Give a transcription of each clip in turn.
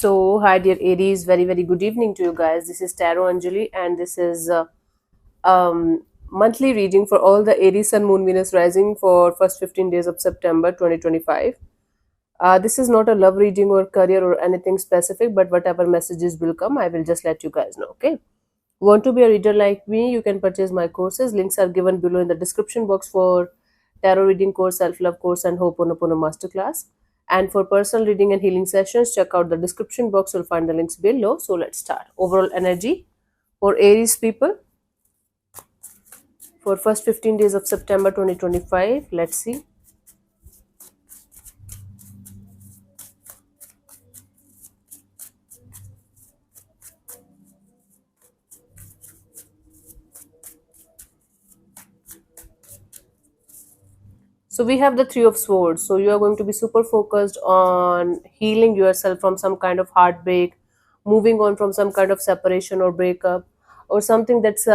So, hi dear Aries, very very good evening to you guys. This is Tarot Anjali, and this is monthly reading for all the Aries Sun Moon Venus Rising for first 15 days of September 2025. This is not a love reading or career or anything specific, but whatever messages will come, I will just let you guys know. Okay. Want to be a reader like me? You can purchase my courses. Links are given below in the description box for tarot reading course, self love course, and Ho'oponopono masterclass. And for personal reading and healing sessions, check out the description box. You'll find the links below. So let's start. Overall energy for Aries people for first 15 days of September 2025. Let's see. So we have the Three of Swords. So you are going to be super focused on healing yourself from some kind of heartbreak, moving on from some kind of separation or breakup, or something that's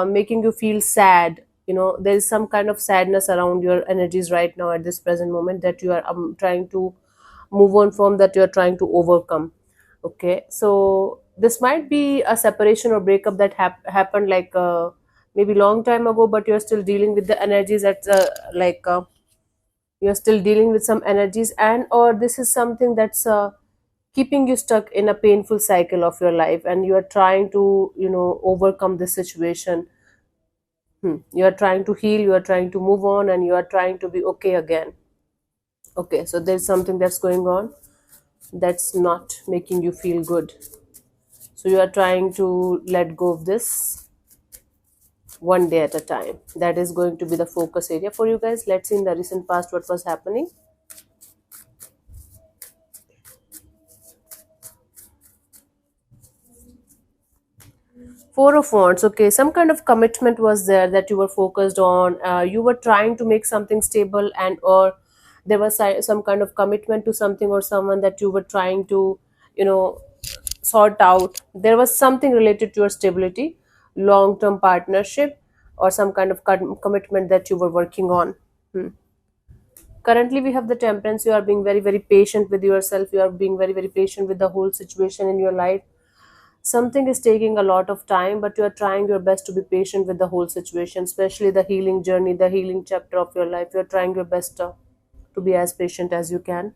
making you feel sad. There is some kind of sadness around your energies right now at this present moment that you are trying to move on from, that you are trying to overcome. Okay, so this might be a separation or breakup that happened maybe long time ago, but you're still dealing with the energies that you're still dealing with some energies, and or this is something that's keeping you stuck in a painful cycle of your life, and you are trying to overcome this situation. You are trying to heal, you are trying to move on, and you are trying to be okay again. Okay, so there's something that's going on that's not making you feel good, so you are trying to let go of this one day at a time. That is going to be the focus area for you guys. Let's see in the recent past what was happening. Four of Wands. Okay, some kind of commitment was there that you were focused on. You were trying to make something stable, and or there was some kind of commitment to something or someone that you were trying to, you know, sort out. There was something related to your stability, long-term partnership, or some kind of commitment that you were working on. Hmm. Currently, we have the Temperance. You are being very very patient with yourself. You are being very very patient with the whole situation in your life. Something is taking a lot of time, but you are trying your best to be patient with the whole situation, especially the healing journey, the healing chapter of your life. You are trying your best to be as patient as you can.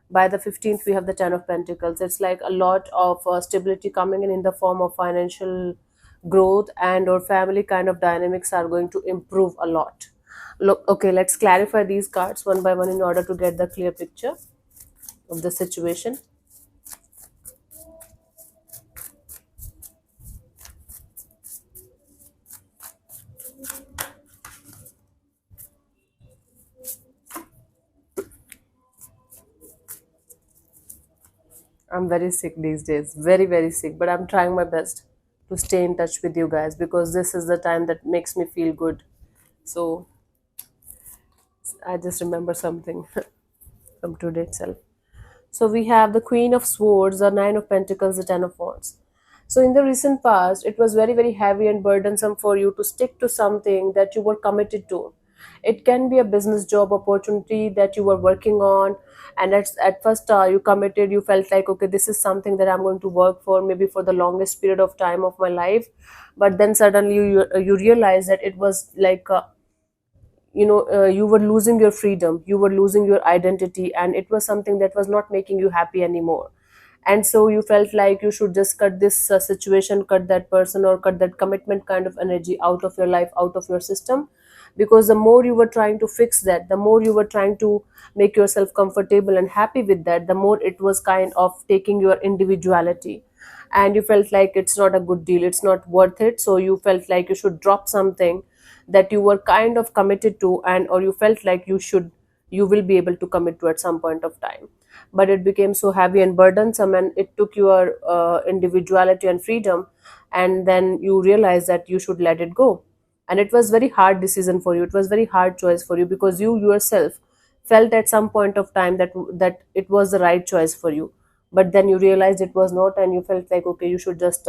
By the 15th, we have the Ten of Pentacles. It's like a lot of stability coming in the form of financial growth, and or family kind of dynamics are going to improve a lot. Look, okay, let's clarify these cards one by one in order to get the clear picture of the situation. I'm very sick these days, very, very sick, but I'm trying my best to stay in touch with you guys because this is the time that makes me feel good. So I just remember something from today itself. So we have the Queen of Swords, the Nine of Pentacles, the Ten of Wands. So in the recent past, it was very, very heavy and burdensome for you to stick to something that you were committed to. It can be a business job opportunity that you were working on, and at first you committed, you felt like, okay, this is something that I'm going to work for maybe for the longest period of time of my life. But then suddenly you realize that it was like you were losing your freedom, you were losing your identity, and it was something that was not making you happy anymore. And so you felt like you should just cut this situation, cut that person, or cut that commitment kind of energy out of your life, out of your system, because the more you were trying to fix that, the more you were trying to make yourself comfortable and happy with that, the more it was kind of taking your individuality, and you felt like it's not a good deal, it's not worth it. So you felt like you should drop something that you were kind of committed to, and or you felt like you will be able to commit to at some point of time. But it became so heavy and burdensome, and it took your individuality and freedom, and then you realized that you should let it go. And it was very hard decision for you, it was very hard choice for you, because you yourself felt at some point of time that it was the right choice for you. But then you realized it was not, and you felt like, okay, you should just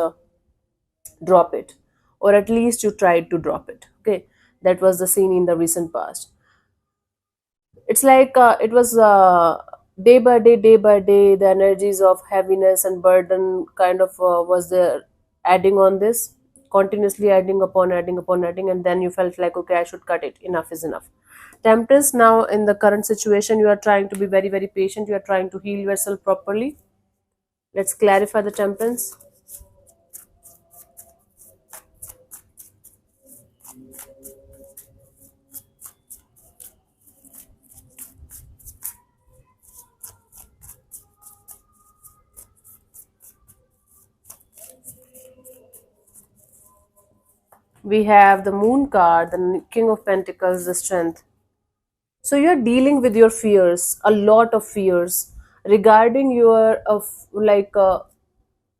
drop it, or at least you tried to drop it. Okay, that was the scene in the recent past. It's like it was day by day, the energies of heaviness and burden kind of was there, adding on this, continuously adding upon adding upon adding, and then you felt like, okay, I should cut it. Enough is enough. Temperance, now in the current situation, you are trying to be very, very patient. You are trying to heal yourself properly. Let's clarify the temperance. We have the moon card, the king of pentacles, the strength. So you're dealing with your fears, a lot of fears regarding your of like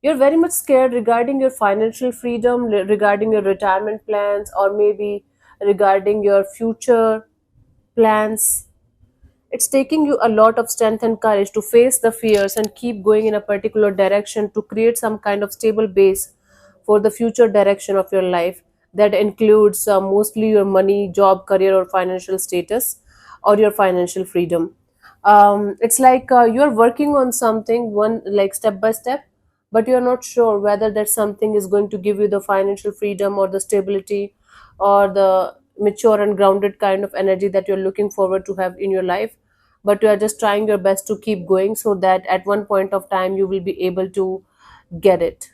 you're very much scared regarding your financial freedom, regarding your retirement plans, or maybe regarding your future plans. It's taking you a lot of strength and courage to face the fears and keep going in a particular direction to create some kind of stable base for the future direction of your life. That includes mostly your money, job, career, or financial status, or your financial freedom. It's like you're working on something one like step by step, but you're not sure whether that something is going to give you the financial freedom or the stability or the mature and grounded kind of energy that you're looking forward to have in your life. But you are just trying your best to keep going so that at one point of time you will be able to get it.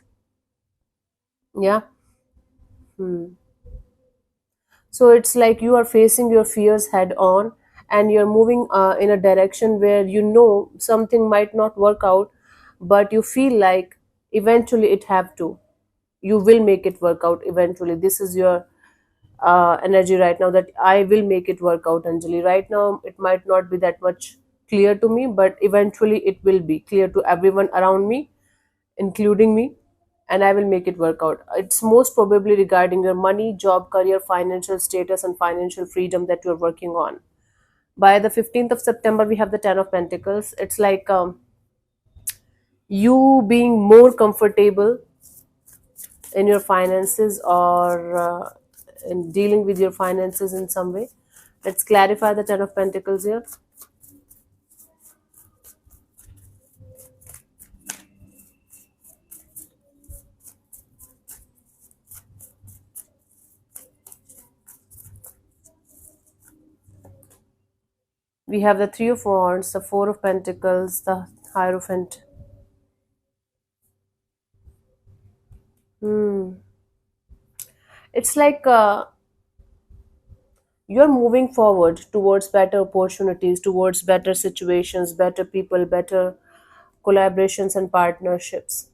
Yeah. Hmm. So it's like you are facing your fears head on, and you're moving in a direction where you know something might not work out, but you feel like eventually it have to. You will make it work out eventually. This is your energy right now, that I will make it work out, Anjali. Right now it might not be that much clear to me, but eventually it will be clear to everyone around me, including me, and I will make it work out. It's most probably regarding your money, job, career, financial status, and financial freedom that you're working on. By the 15th of September, we have the 10 of Pentacles. It's like you being more comfortable in your finances, or in dealing with your finances in some way. Let's clarify the 10 of Pentacles here. We have the Three of Wands, the Four of Pentacles, the Hierophant. Hmm. It's like you're moving forward towards better opportunities, towards better situations, better people, better collaborations and partnerships.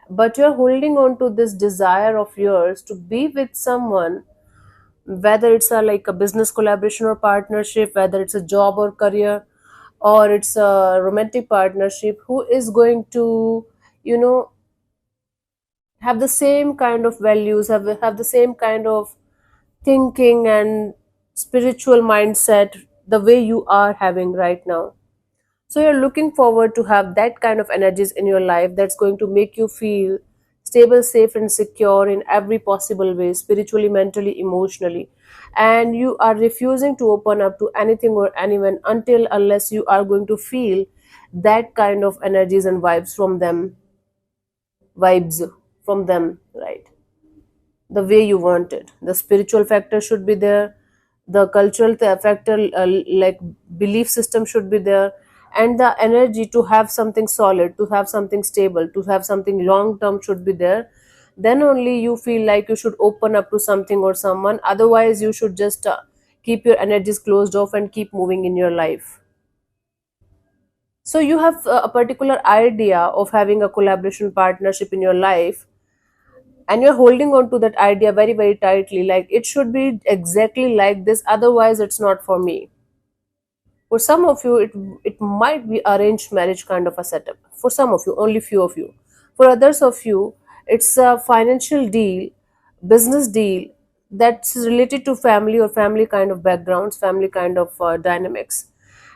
But you're holding on to this desire of yours to be with someone, whether it's a like a business collaboration or partnership, whether it's a job or career, or it's a romantic partnership, who is going to, you know, have the same kind of values, have the same kind of thinking and spiritual mindset the way you are having right now. So you're looking forward to have that kind of energies in your life that's going to make you feel stable, safe, and secure in every possible way, spiritually, mentally, emotionally. And you are refusing to open up to anything or anyone until unless you are going to feel that kind of energies and vibes from them, right? The way you want it. The spiritual factor should be there, the cultural factor, like belief system should be there, and the energy to have something solid, to have something stable, to have something long term should be there. Then only you feel like you should open up to something or someone. Otherwise, you should just keep your energies closed off and keep moving in your life. So you have a particular idea of having a collaboration partnership in your life, and you're holding on to that idea very, very tightly, like it should be exactly like this, otherwise it's not for me. For some of you, it might be arranged marriage kind of a setup. For some of you, only few of you. For others of you, it's a financial deal, business deal that's related to family or family kind of backgrounds, family kind of dynamics.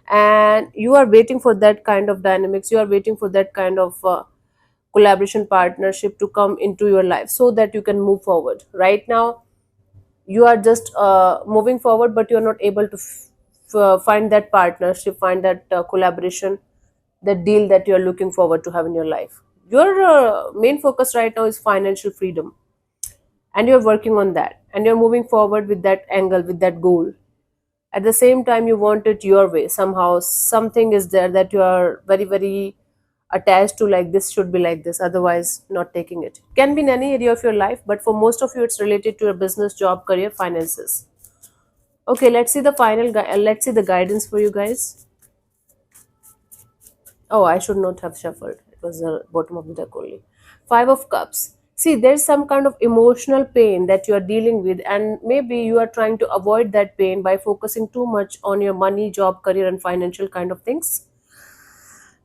And you are waiting for that kind of dynamics, you are waiting for that kind of collaboration partnership to come into your life so that you can move forward. Right now you are just moving forward, but you are not able to find that partnership, find that collaboration the deal that you're looking forward to have in your life. Your main focus right now is financial freedom, and you're working on that, and you're moving forward with that angle, with that goal. At the same time, you want it your way. Somehow something is there that you are very very attached to, like this should be like this, otherwise not taking it. Can be in any area of your life, but for most of you it's related to your business, job, career, finances. Okay, let's see the let's see the guidance for you guys. Oh, I should not have shuffled. It was the bottom of the deck only. Five of Cups. See, there's some kind of emotional pain that you are dealing with, and maybe you are trying to avoid that pain by focusing too much on your money, job, career, and financial kind of things.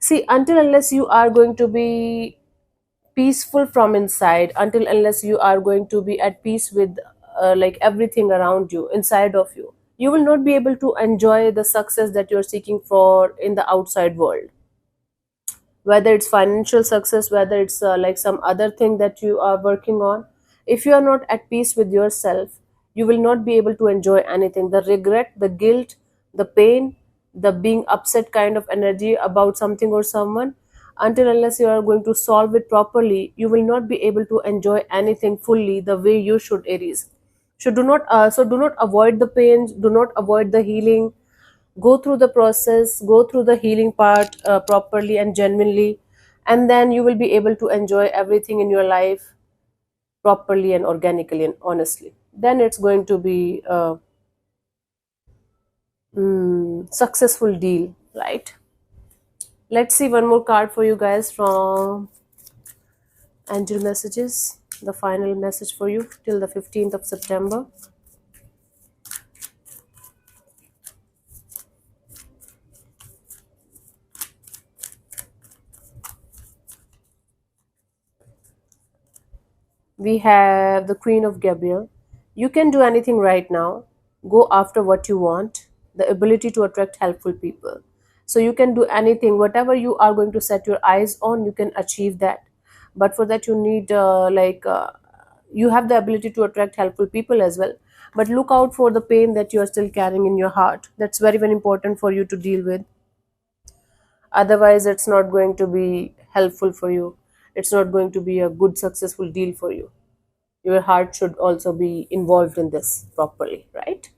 See, until unless you are going to be peaceful from inside, until unless you are going to be at peace with like everything around you, inside of you will not be able to enjoy the success that you're seeking for in the outside world, whether it's financial success, whether it's like some other thing that you are working on. If you are not at peace with yourself, you will not be able to enjoy anything. The regret, the guilt, the pain, the being upset kind of energy about something or someone, until unless you are going to solve it properly, you will not be able to enjoy anything fully the way you should, Aries. So do not avoid the pain, do not avoid the healing. Go through the process, go through the healing part properly and genuinely, and then you will be able to enjoy everything in your life properly and organically and honestly. Then it's going to be a successful deal, right? Let's see one more card for you guys from Angel Messages. The final message for you till the 15th of September. We have the Queen of Gabriel. You can do anything right now. Go after what you want. The ability to attract helpful people. So you can do anything, whatever you are going to set your eyes on, you can achieve that. But for that, you need you have the ability to attract helpful people as well. But look out for the pain that you are still carrying in your heart. That's very very important for you to deal with. Otherwise, it's not going to be helpful for you. It's not going to be a good successful deal for you. Your heart should also be involved in this properly, right?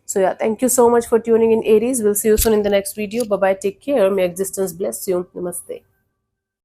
So yeah, thank you so much for tuning in, Aries. We'll see you soon in the next video. Bye bye, take care. May existence bless you. Namaste.